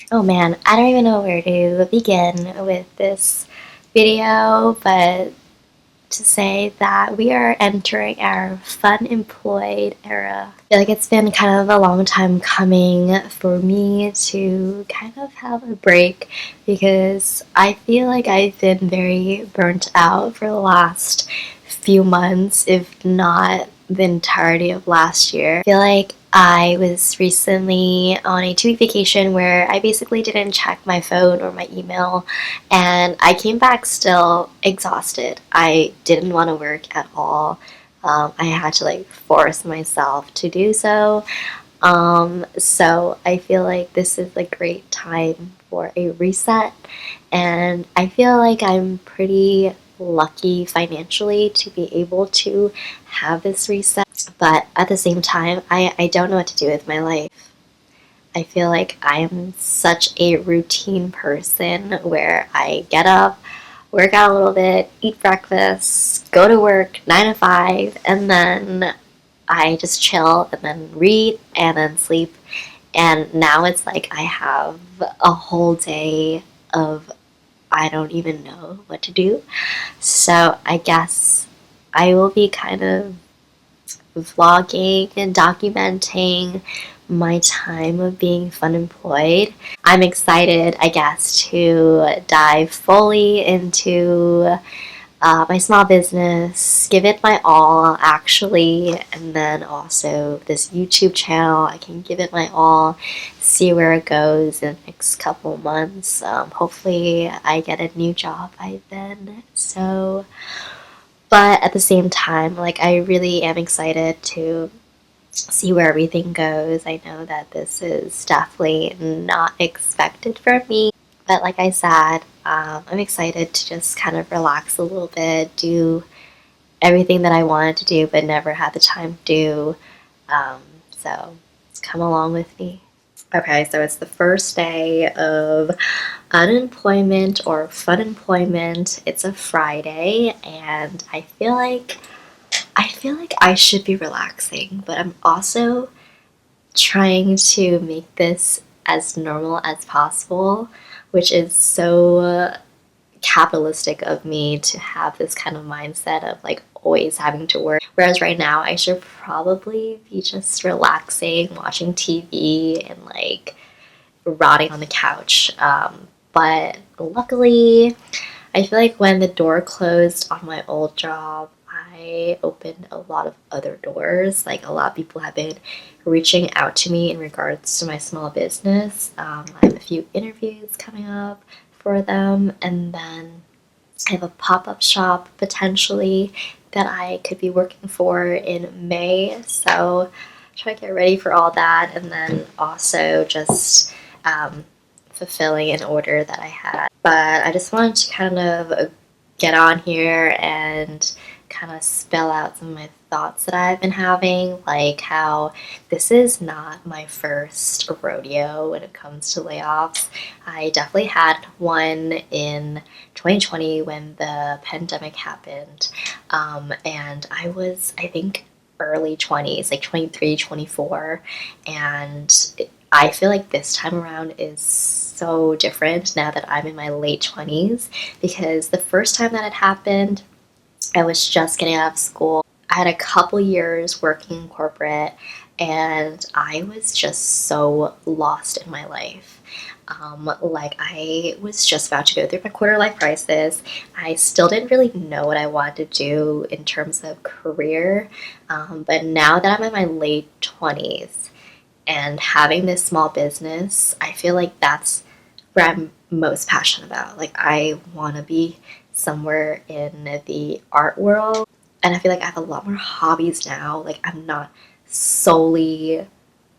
Oh man, I don't even know where to begin with this video, but to say that we are entering our fun employed era. I feel like it's been kind of a long time coming for me to kind of have a break because I feel like I've been very burnt out for the last few months, if not the entirety of last year. I feel like I was recently on a 2-week vacation where I basically didn't check my phone or my email, and I came back still exhausted. I didn't want to work at all. I had to like force myself to do so. So I feel like this is a great time for a reset, and I feel like I'm pretty lucky financially to be able to have this reset. But at the same time, I don't know what to do with my life. I feel like I am such a routine person where I get up, work out a little bit, eat breakfast, go to work 9 to 5, and then I just chill and then read and then sleep. And now it's like I have a whole day of I don't even know what to do. So I guess I will be kind of vlogging and documenting my time of being fun employed. I'm excited, I guess, to dive fully into my small business, give it my all actually, and then also this YouTube channel, I can give it my all, see where it goes in the next couple months. Hopefully I get a new job by then. So, but at the same time, like I really am excited to see where everything goes. I know that this is definitely not expected for me, but like I said, I'm excited to just kind of relax a little bit, do everything that I wanted to do but never had the time to do. So come along with me. Okay, so it's the first day of unemployment or fun employment. It's a Friday, and I feel like I should be relaxing, but I'm also trying to make this as normal as possible, which is so capitalistic of me to have this kind of mindset of like always having to work. Whereas right now, I should probably be just relaxing, watching TV, and like rotting on the couch. But luckily, I feel like when the door closed on my old job, I opened a lot of other doors. Like a lot of people have been reaching out to me in regards to my small business. I have a few interviews coming up for them, and then I have a pop-up shop potentially that I could be working for in May. So try to get ready for all that, and then also just fulfilling an order that I had. But I just wanted to kind of get on here and kind of spell out some of my thoughts that I've been having, like how this is not my first rodeo when it comes to layoffs. I definitely had one in 2020 when the pandemic happened, and I was, I think, early 20s, like 23, 24, and I feel like this time around is so different now that I'm in my late 20s, because the first time that it happened, I was just getting out of school. I had a couple years working in corporate, and I was just so lost in my life. Like I was just about to go through my quarter life crisis. I still didn't really know what I wanted to do in terms of career. But now that I'm in my late 20s and having this small business, I feel like that's where I'm most passionate about. Like I want to be somewhere in the art world, and I feel like I have a lot more hobbies now. Like I'm not solely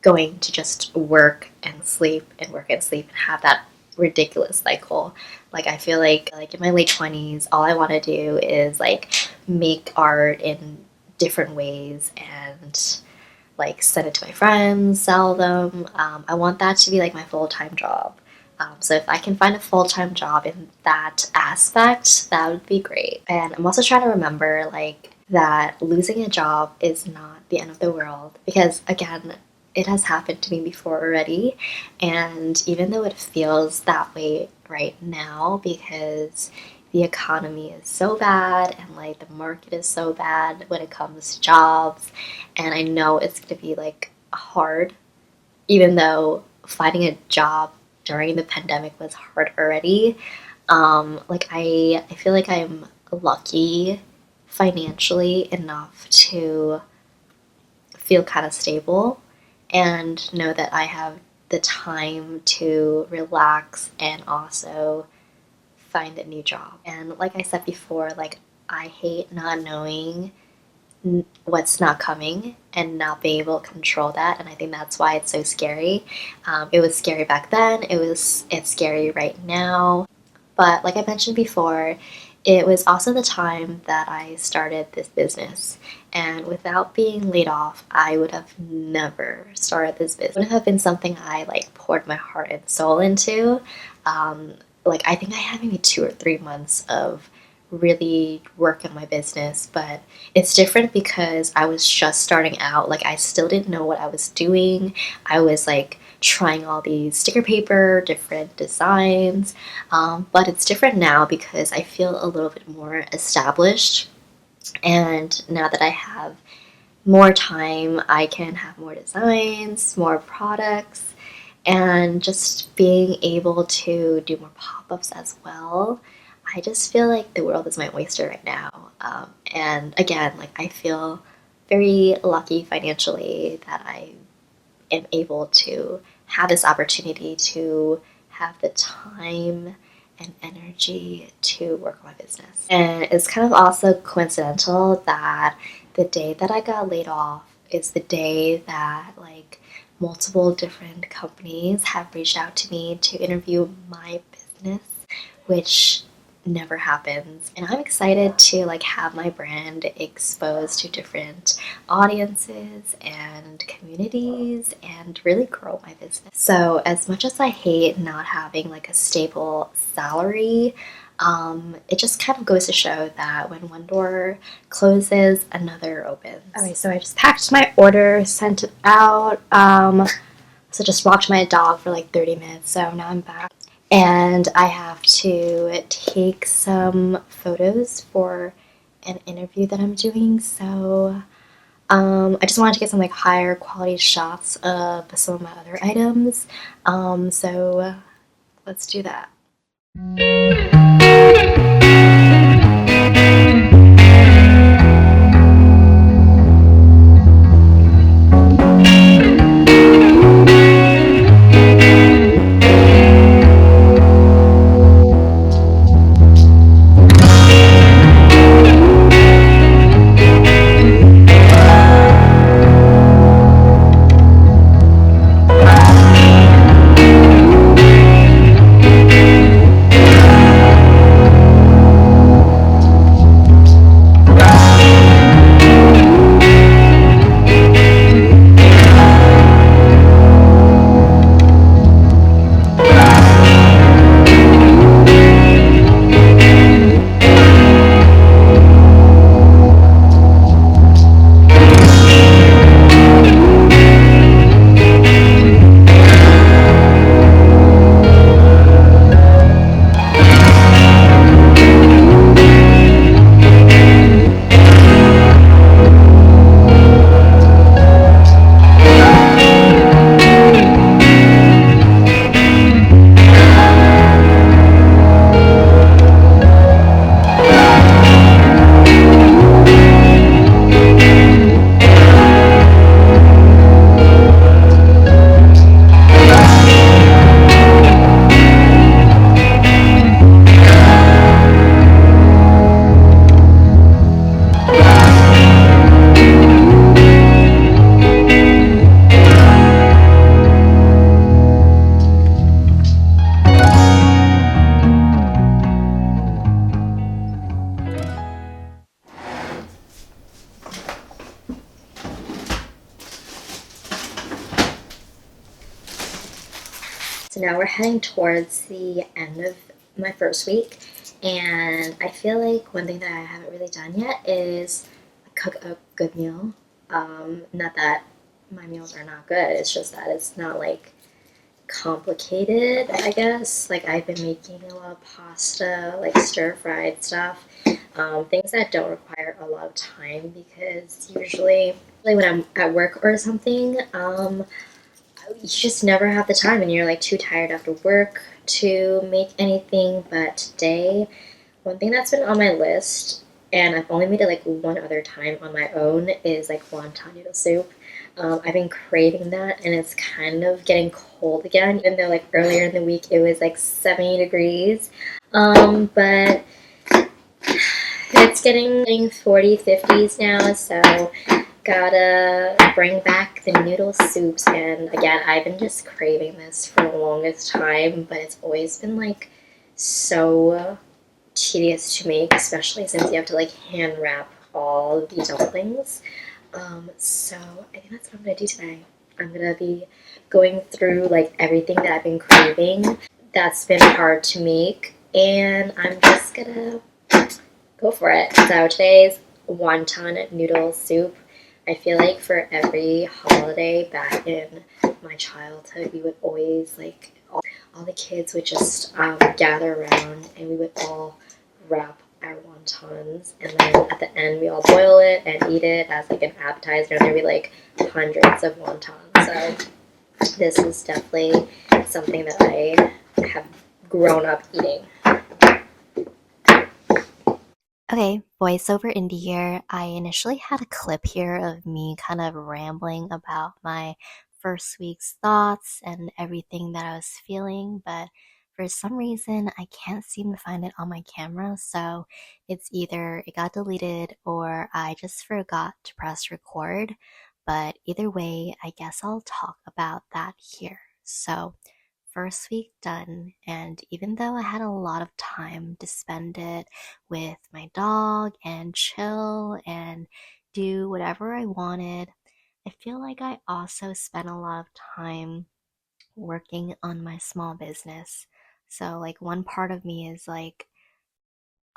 going to just work and sleep and work and sleep and have that ridiculous cycle. Like I feel like in my late 20s, all I want to do is like make art in different ways and like send it to my friends, sell them. I want that to be like my full-time job. So if I can find a full-time job in that aspect, that would be great. And I'm also trying to remember like that losing a job is not the end of the world, because again, it has happened to me before already. And even though it feels that way right now because the economy is so bad and like the market is so bad when it comes to jobs, and I know it's going to be like hard, even though finding a job during the pandemic was hard already. Like I feel like I'm lucky financially enough to feel kind of stable and know that I have the time to relax and also find a new job. And like I said before, like I hate not knowing what's not coming and not being able to control that, and I think that's why it's so scary. It was scary back then, it's scary right now, but like I mentioned before, it was also the time that I started this business, and without being laid off I would have never started this business. It wouldn't have been something I like poured my heart and soul into. um, like I think I had maybe 2 or 3 months of really work on my business, but it's different because I was just starting out. Like I still didn't know what I was doing. I was like trying all these sticker paper, different designs, but it's different now because I feel a little bit more established. And now that I have more time, I can have more designs, more products, and just being able to do more pop-ups as well. I just feel like the world is my oyster right now. And again, like I feel very lucky financially that I am able to have this opportunity to have the time and energy to work on my business. And it's kind of also coincidental that the day that I got laid off is the day that like multiple different companies have reached out to me to interview my business, which never happens. And I'm excited to like have my brand exposed to different audiences and communities and really grow my business. So as much as I hate not having like a stable salary, it just kind of goes to show that when one door closes, another opens. Okay, so I just packed my order, sent it out. So just walked my dog for like 30 minutes, so now I'm back. And I have to take some photos for an interview that I'm doing, so I just wanted to get some like higher quality shots of some of my other items. So let's do that. So now we're heading towards the end of my first week, and I feel like one thing that I haven't really done yet is cook a good meal. Not that my meals are not good. It's just that it's not like complicated, I guess. Like I've been making a lot of pasta, like stir fried stuff, things that don't require a lot of time because usually when I'm at work or something, you just never have the time and you're like too tired after work to make anything. But today, one thing that's been on my list, and I've only made it like one other time on my own, is like wonton noodle soup. I've been craving that, and it's kind of getting cold again, even though like earlier in the week it was like 70 degrees. But it's getting 40, 50s now, so gotta bring back the noodle soups. And again, I've been just craving this for the longest time, but it's always been like so tedious to make, especially since you have to like hand wrap all of the dumplings. So I think that's what I'm gonna do today. I'm gonna be going through like everything that I've been craving that's been hard to make, and I'm just gonna go for it. So today's wonton noodle soup. I feel like for every holiday back in my childhood, we would always like all the kids would just gather around and we would all wrap our wontons, and then at the end we all boil it and eat it as like an appetizer, and there'd be like hundreds of wontons. So this is definitely something that I have grown up eating. Okay, voiceover Indie here. I initially had a clip here of me kind of rambling about my first week's thoughts and everything that I was feeling, but for some reason I can't seem to find it on my camera, so it's either it got deleted or I just forgot to press record. But either way, I guess I'll talk about that here. So, first week done, and even though I had a lot of time to spend it with my dog and chill and do whatever I wanted, I feel like I also spent a lot of time working on my small business. So, like, one part of me is like,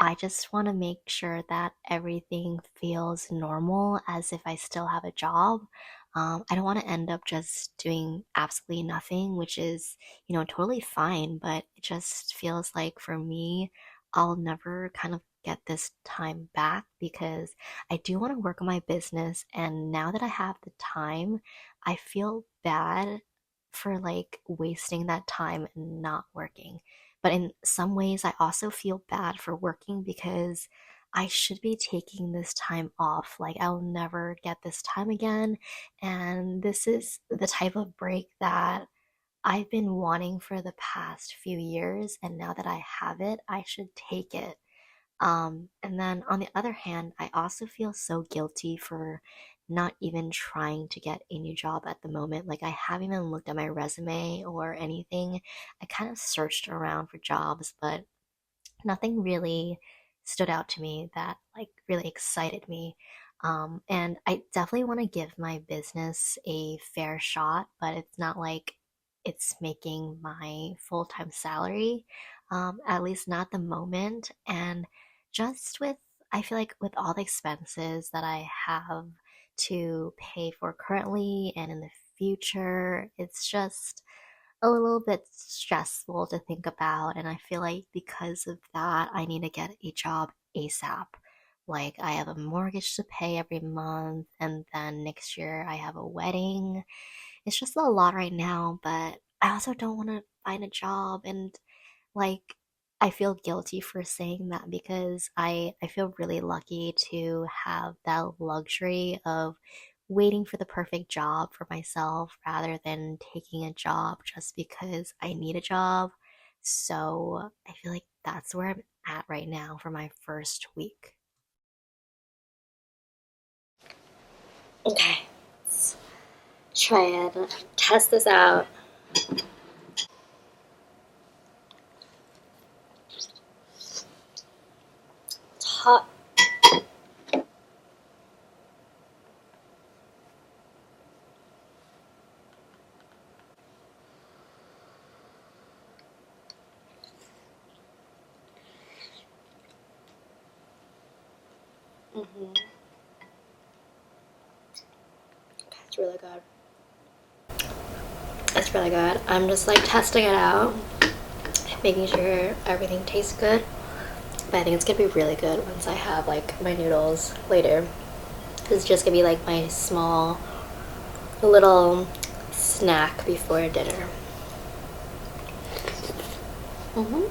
I just want to make sure that everything feels normal as if I still have a job. I don't want to end up just doing absolutely nothing, which is, totally fine, but it just feels like for me, I'll never kind of get this time back because I do want to work on my business. And now that I have the time, I feel bad for like wasting that time and not working. But in some ways, I also feel bad for working because I should be taking this time off. Like, I'll never get this time again. And this is the type of break that I've been wanting for the past few years. And now that I have it, I should take it. And then on the other hand, I also feel so guilty for not even trying to get a new job at the moment. Like, I haven't even looked at my resume or anything. I kind of searched around for jobs, but nothing really stood out to me that like really excited me. And I definitely want to give my business a fair shot, but it's not like it's making my full-time salary, at least not at the moment. And just with, I feel like with all the expenses that I have to pay for currently and in the future, it's just a little bit stressful to think about. And I feel like because of that, I need to get a job ASAP. Like, I have a mortgage to pay every month, and then next year I have a wedding. It's just a lot right now, but I also don't want to find a job. And like, I feel guilty for saying that because I feel really lucky to have that luxury of waiting for the perfect job for myself rather than taking a job just because I need a job. So I feel like that's where I'm at right now for my first week. Okay, let's try and test this out. It's hot. Mm-hmm. It's really good. It's really good. I'm just like testing it out, making sure everything tastes good. But I think it's gonna be really good once I have like my noodles later. It's just gonna be like my small little snack before dinner. Mm-hmm.